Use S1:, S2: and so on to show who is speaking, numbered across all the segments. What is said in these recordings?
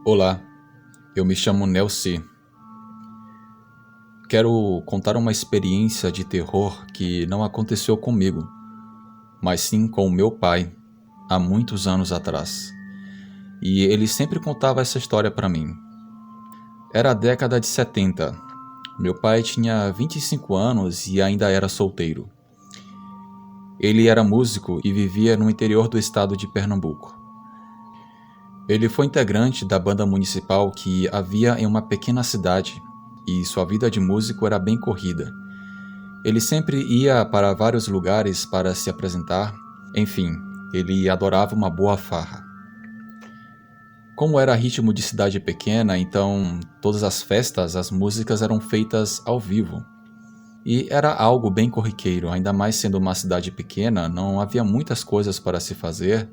S1: Olá, eu me chamo Nelci. Quero contar uma experiência de terror que não aconteceu comigo, mas sim com o meu pai, há muitos anos atrás. E ele sempre contava essa história para mim. Era a década de 70. Meu pai tinha 25 anos e ainda era solteiro. Ele era músico e vivia no interior do estado de Pernambuco. Ele foi integrante da banda municipal que havia em uma pequena cidade, e sua vida de músico era bem corrida. Ele sempre ia para vários lugares para se apresentar, enfim, ele adorava uma boa farra. Como era ritmo de cidade pequena, então todas as festas, as músicas eram feitas ao vivo. E era algo bem corriqueiro, ainda mais sendo uma cidade pequena, não havia muitas coisas para se fazer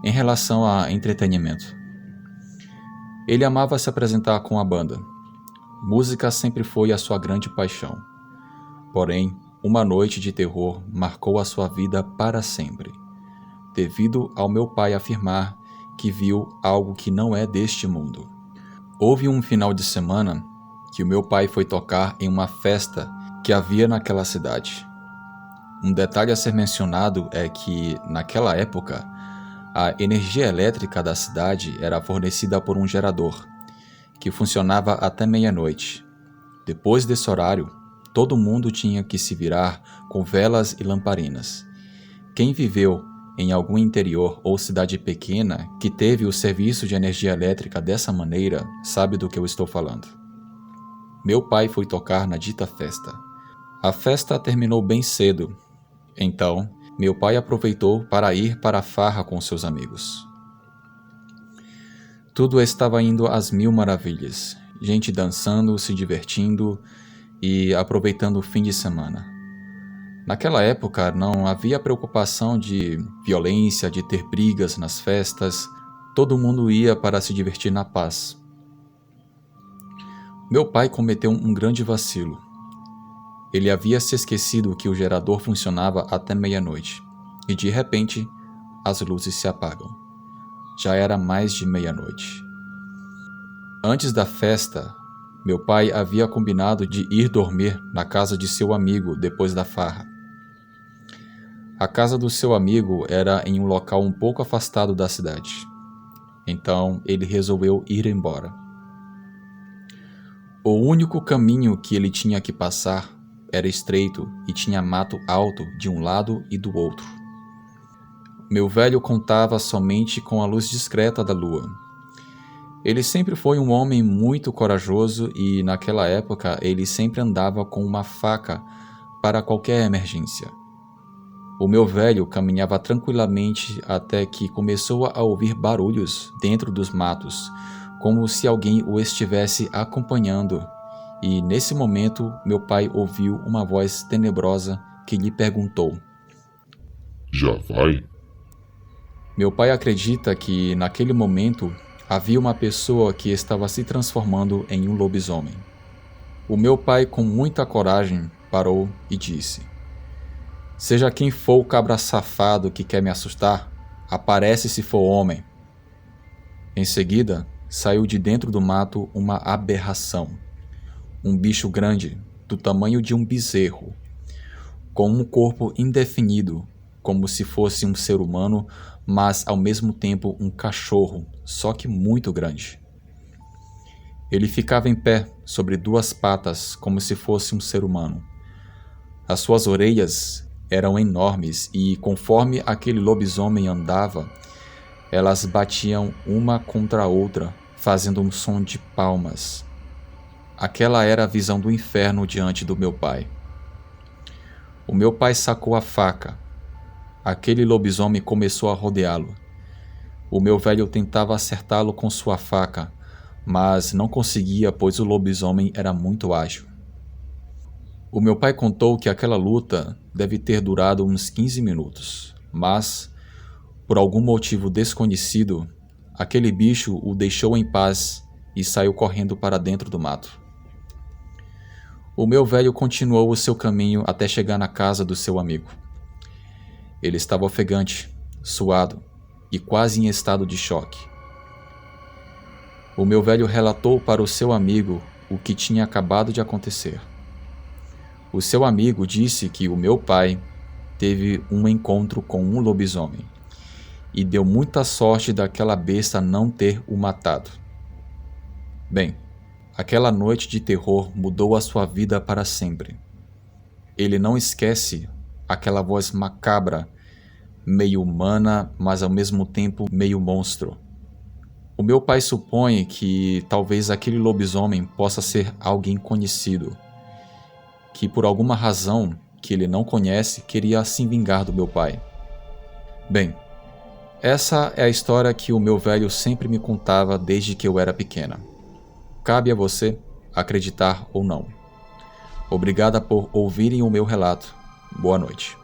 S1: em relação a entretenimento. Ele amava se apresentar com a banda. Música sempre foi a sua grande paixão. Porém, uma noite de terror marcou a sua vida para sempre, devido ao meu pai afirmar que viu algo que não é deste mundo. Houve um final de semana que o meu pai foi tocar em uma festa que havia naquela cidade. Um detalhe a ser mencionado é que, naquela época, a energia elétrica da cidade era fornecida por um gerador, que funcionava até meia-noite. Depois desse horário, todo mundo tinha que se virar com velas e lamparinas. Quem viveu em algum interior ou cidade pequena que teve o serviço de energia elétrica dessa maneira sabe do que eu estou falando. Meu pai foi tocar na dita festa. A festa terminou bem cedo, então meu pai aproveitou para ir para a farra com seus amigos. Tudo estava indo às mil maravilhas, gente dançando, se divertindo e aproveitando o fim de semana. Naquela época não havia preocupação de violência, de ter brigas nas festas, todo mundo ia para se divertir na paz. Meu pai cometeu um grande vacilo. Ele havia se esquecido que o gerador funcionava até meia-noite, e de repente as luzes se apagam. Já era mais de meia-noite. Antes da festa, meu pai havia combinado de ir dormir na casa de seu amigo depois da farra. A casa do seu amigo era em um local um pouco afastado da cidade. Então ele resolveu ir embora. O único caminho que ele tinha que passar era estreito e tinha mato alto de um lado e do outro. Meu velho contava somente com a luz discreta da lua. Ele sempre foi um homem muito corajoso e, naquela época, ele sempre andava com uma faca para qualquer emergência. O meu velho caminhava tranquilamente até que começou a ouvir barulhos dentro dos matos, como se alguém o estivesse acompanhando. E, nesse momento, meu pai ouviu uma voz tenebrosa que lhe perguntou:
S2: Já vai?
S1: Meu pai acredita que, naquele momento, havia uma pessoa que estava se transformando em um lobisomem. O meu pai, com muita coragem, parou e disse: Seja quem for o cabra safado que quer me assustar, aparece se for homem. Em seguida, saiu de dentro do mato uma aberração. Um bicho grande, do tamanho de um bezerro, com um corpo indefinido, como se fosse um ser humano, mas ao mesmo tempo um cachorro, só que muito grande. Ele ficava em pé, sobre duas patas, como se fosse um ser humano. As suas orelhas eram enormes e, conforme aquele lobisomem andava, elas batiam uma contra a outra, fazendo um som de palmas. Aquela era a visão do inferno diante do meu pai. O meu pai sacou a faca. Aquele lobisomem começou a rodeá-lo. O meu velho tentava acertá-lo com sua faca, mas não conseguia, pois o lobisomem era muito ágil. O meu pai contou que aquela luta deve ter durado uns 15 minutos, mas, por algum motivo desconhecido, aquele bicho o deixou em paz e saiu correndo para dentro do mato. O meu velho continuou o seu caminho até chegar na casa do seu amigo. Ele estava ofegante, suado e quase em estado de choque. O meu velho relatou para o seu amigo o que tinha acabado de acontecer. O seu amigo disse que o meu pai teve um encontro com um lobisomem e deu muita sorte daquela besta não ter o matado. Bem, aquela noite de terror mudou a sua vida para sempre. Ele não esquece aquela voz macabra, meio humana, mas ao mesmo tempo meio monstro. O meu pai supõe que talvez aquele lobisomem possa ser alguém conhecido, que por alguma razão que ele não conhece queria se vingar do meu pai. Bem, essa é a história que o meu velho sempre me contava desde que eu era pequena. Cabe a você acreditar ou não. Obrigada por ouvirem o meu relato. Boa noite.